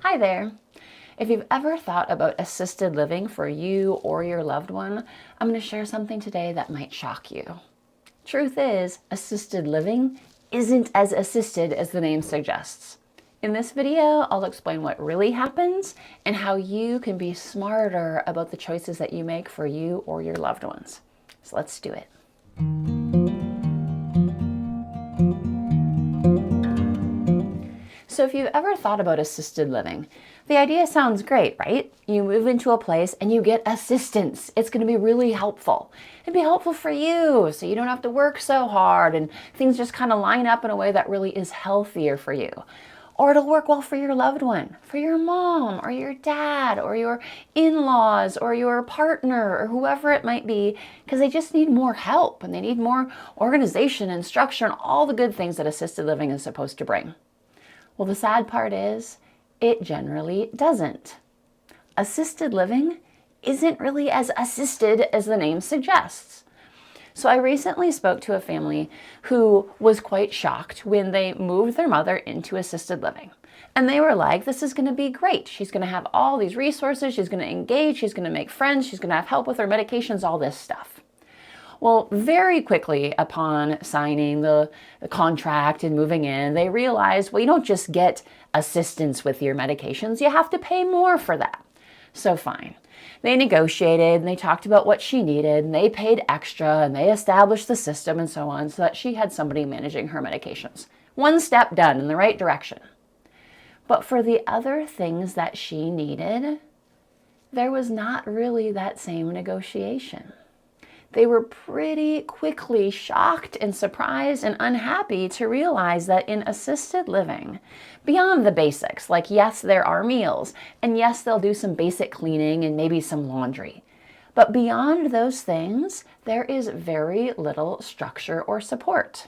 Hi there. If you've ever thought about assisted living for you or your loved one, I'm going to share something today that might shock you. Truth is, assisted living isn't as assisted as the name suggests. In this video, I'll explain what really happens and how you can be smarter about the choices that you make for you or your loved ones. So let's do it. So if you've ever thought about assisted living, the idea sounds great, right? You move into a place and you get assistance. It's going to be really helpful. It'd be helpful for you so you don't have to work so hard and things just kind of line up in a way that really is healthier for you. Or it'll work well for your loved one, for your mom or your dad or your in-laws or your partner or whoever it might be, because they just need more help and they need more organization and structure and all the good things that assisted living is supposed to bring. Well, the sad part is, it generally doesn't. Assisted living isn't really as assisted as the name suggests. So I recently spoke to a family who was quite shocked when they moved their mother into assisted living. And they were like, this is going to be great. She's going to have all these resources. She's going to engage. She's going to make friends. She's going to have help with her medications, all this stuff. Well, very quickly upon signing the contract and moving in, they realized, well, you don't just get assistance with your medications, you have to pay more for that. So fine. They negotiated and they talked about what she needed and they paid extra and they established the system and so on so that she had somebody managing her medications. One step done in the right direction. But for the other things that she needed, there was not really that same negotiation. They were pretty quickly shocked and surprised and unhappy to realize that in assisted living, beyond the basics, like yes, there are meals, and yes, they'll do some basic cleaning and maybe some laundry. But beyond those things, there is very little structure or support.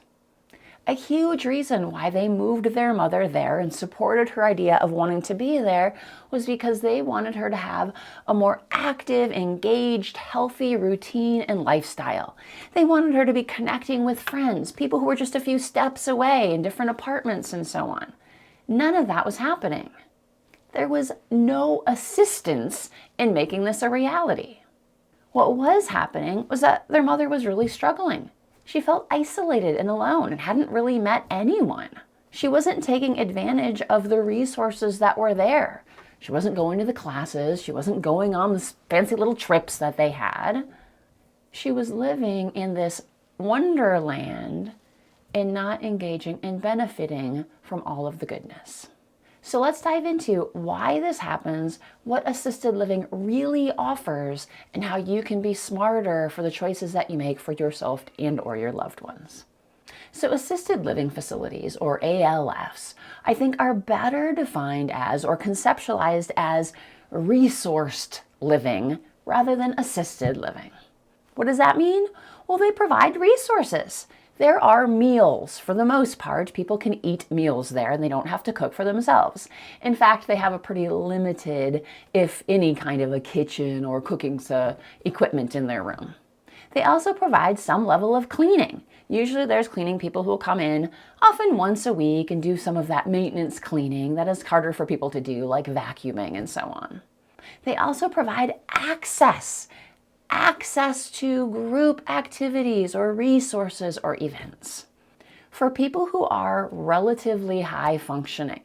A huge reason why they moved their mother there and supported her idea of wanting to be there was because they wanted her to have a more active, engaged, healthy routine and lifestyle. They wanted her to be connecting with friends, people who were just a few steps away in different apartments and so on. None of that was happening. There was no assistance in making this a reality. What was happening was that their mother was really struggling. She felt isolated and alone and hadn't really met anyone. She wasn't taking advantage of the resources that were there. She wasn't going to the classes. She wasn't going on the fancy little trips that they had. She was living in this wonderland and not engaging and benefiting from all of the goodness. So let's dive into why this happens, what assisted living really offers, and how you can be smarter for the choices that you make for yourself and or your loved ones. So assisted living facilities, or ALFs, I think are better defined as or conceptualized as resourced living rather than assisted living. What does that mean? Well, they provide resources. There are meals. For the most part, people can eat meals there and they don't have to cook for themselves. In fact, they have a pretty limited, if any kind of a kitchen or cooking equipment in their room. They also provide some level of cleaning. Usually there's cleaning people who will come in often once a week and do some of that maintenance cleaning that is harder for people to do, like vacuuming and so on. They also provide access to group activities or resources or events. For people who are relatively high functioning,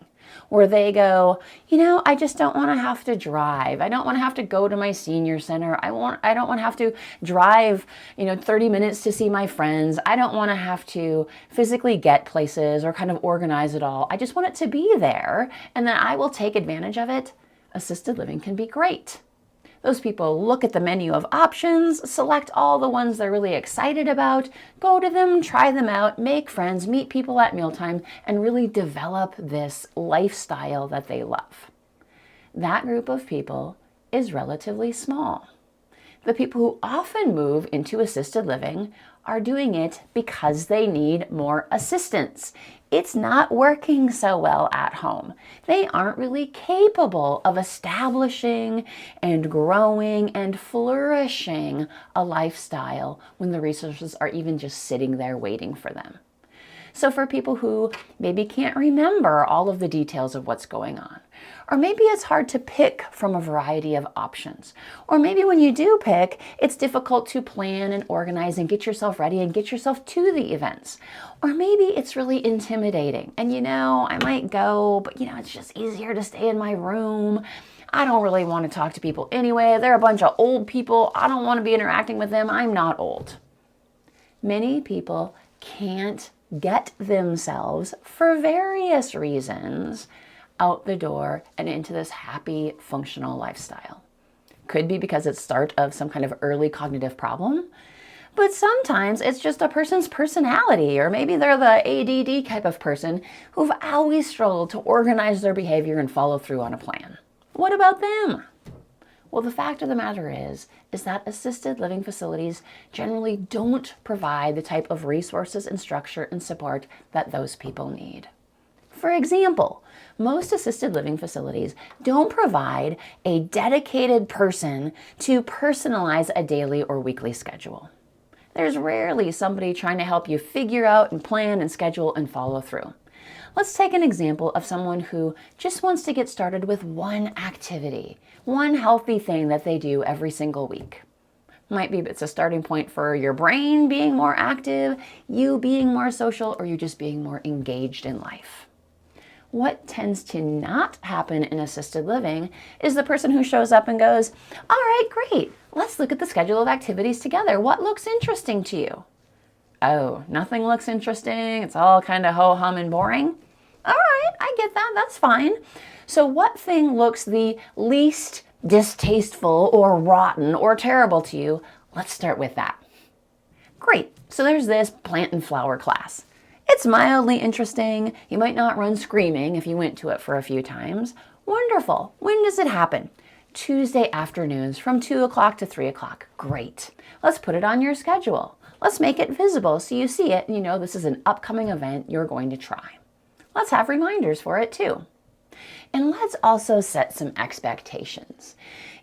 where they go, I just don't want to have to drive. I don't want to have to go to my senior center. I don't want to have to drive, 30 minutes to see my friends. I don't want to have to physically get places or kind of organize it all. I just want it to be there and then I will take advantage of it. Assisted living can be great. Those people look at the menu of options, select all the ones they're really excited about, go to them, try them out, make friends, meet people at mealtime, and really develop this lifestyle that they love. That group of people is relatively small. The people who often move into assisted living are doing it because they need more assistance. It's not working so well at home. They aren't really capable of establishing and growing and flourishing a lifestyle when the resources are even just sitting there waiting for them. So for people who maybe can't remember all of the details of what's going on, or maybe it's hard to pick from a variety of options, or maybe when you do pick, it's difficult to plan and organize and get yourself ready and get yourself to the events, or maybe it's really intimidating and I might go, but it's just easier to stay in my room. I don't really want to talk to people anyway. They're a bunch of old people. I don't want to be interacting with them. I'm not old. Many people can't get themselves, for various reasons, out the door and into this happy, functional lifestyle. Could be because it's start of some kind of early cognitive problem, but sometimes it's just a person's personality, or maybe they're the ADD type of person who've always struggled to organize their behavior and follow through on a plan. What about them? Well, the fact of the matter is that assisted living facilities generally don't provide the type of resources and structure and support that those people need. For example, most assisted living facilities don't provide a dedicated person to personalize a daily or weekly schedule. There's rarely somebody trying to help you figure out and plan and schedule and follow through. Let's take an example of someone who just wants to get started with one activity, one healthy thing that they do every single week. Might be it's a starting point for your brain being more active, you being more social, or you just being more engaged in life. What tends to not happen in assisted living is the person who shows up and goes, all right, great, let's look at the schedule of activities together. What looks interesting to you? Oh, nothing looks interesting. It's all kind of ho-hum and boring. All right, I get that. That's fine. So what thing looks the least distasteful or rotten or terrible to you? Let's start with that. Great. So there's this plant and flower class. It's mildly interesting. You might not run screaming if you went to it for a few times. Wonderful. When does it happen? Tuesday afternoons from 2 o'clock to 3 o'clock. Great. Let's put it on your schedule. Let's make it visible so you see it and you know this is an upcoming event you're going to try. Let's have reminders for it too. And let's also set some expectations.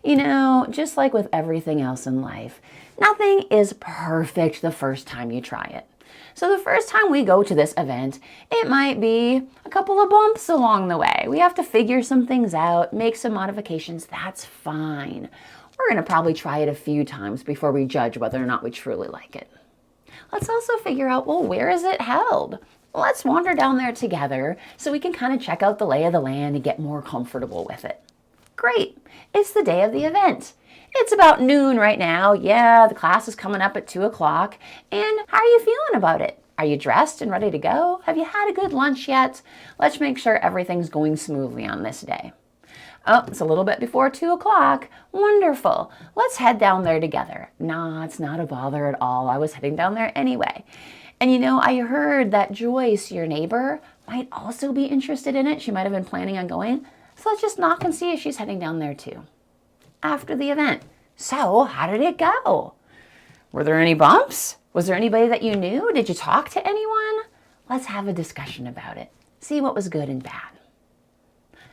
Just like with everything else in life, nothing is perfect the first time you try it. So the first time we go to this event, it might be a couple of bumps along the way. We have to figure some things out, make some modifications. That's fine. We're going to probably try it a few times before we judge whether or not we truly like it. Let's also figure out, well, where is it held? Let's wander down there together so we can kind of check out the lay of the land and get more comfortable with it. Great. It's the day of the event. It's about noon right now. Yeah, the class is coming up at 2 o'clock. And how are you feeling about it? Are you dressed and ready to go? Have you had a good lunch yet? Let's make sure everything's going smoothly on this day. Oh, it's a little bit before 2 o'clock. Wonderful. Let's head down there together. Nah, it's not a bother at all. I was heading down there anyway. And I heard that Joyce, your neighbor, might also be interested in it. She might have been planning on going. So let's just knock and see if she's heading down there too. After the event. So, how did it go? Were there any bumps? Was there anybody that you knew? Did you talk to anyone? Let's have a discussion about it. See what was good and bad.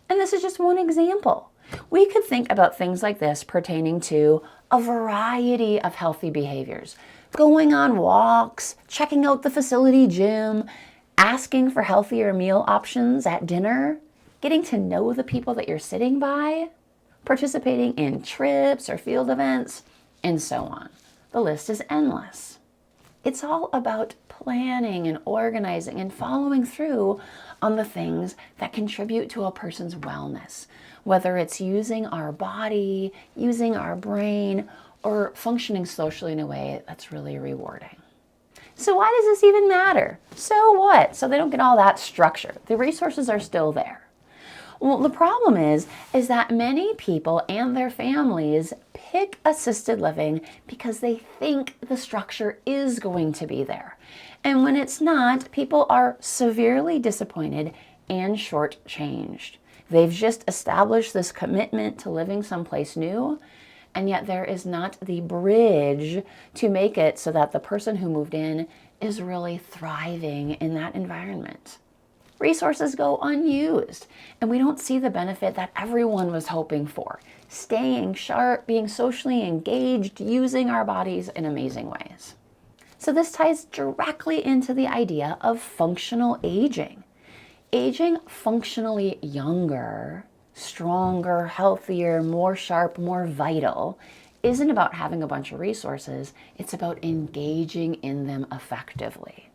And this is just one example. We could think about things like this pertaining to a variety of healthy behaviors. Going on walks, checking out the facility gym, asking for healthier meal options at dinner, getting to know the people that you're sitting by, participating in trips or field events, and so on. The list is endless. It's all about planning and organizing and following through on the things that contribute to a person's wellness, whether it's using our body, using our brain, or functioning socially in a way that's really rewarding. So why does this even matter? So what? So they don't get all that structure. The resources are still there. Well, the problem is that many people and their families pick assisted living because they think the structure is going to be there. And when it's not, people are severely disappointed and shortchanged. They've just established this commitment to living someplace new, and yet there is not the bridge to make it so that the person who moved in is really thriving in that environment. Resources go unused, and we don't see the benefit that everyone was hoping for. Staying sharp, being socially engaged, using our bodies in amazing ways. So this ties directly into the idea of functional aging. Aging functionally younger, stronger, healthier, more sharp, more vital isn't about having a bunch of resources. It's about engaging in them effectively.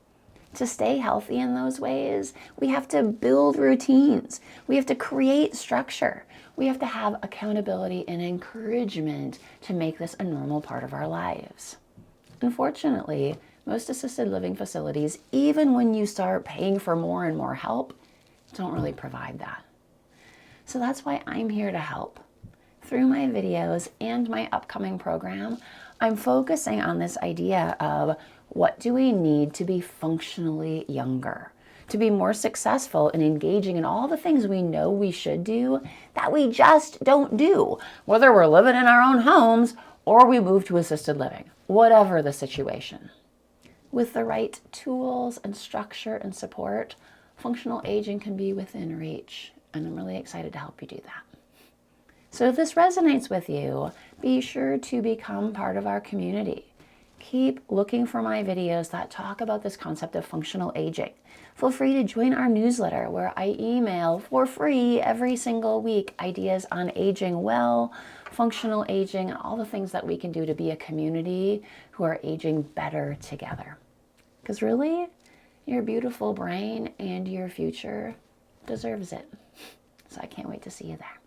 To stay healthy in those ways, we have to build routines. We have to create structure. We have to have accountability and encouragement to make this a normal part of our lives. Unfortunately, most assisted living facilities, even when you start paying for more and more help, don't really provide that. So that's why I'm here to help. Through my videos and my upcoming program, I'm focusing on this idea of what do we need to be functionally younger, to be more successful in engaging in all the things we know we should do that we just don't do, whether we're living in our own homes or we move to assisted living, whatever the situation. With the right tools and structure and support, functional aging can be within reach, and I'm really excited to help you do that. So if this resonates with you, be sure to become part of our community. Keep looking for my videos that talk about this concept of functional aging. Feel free to join our newsletter where I email for free every single week ideas on aging well, functional aging, and all the things that we can do to be a community who are aging better together. Because really, your beautiful brain and your future deserves it. So I can't wait to see you there.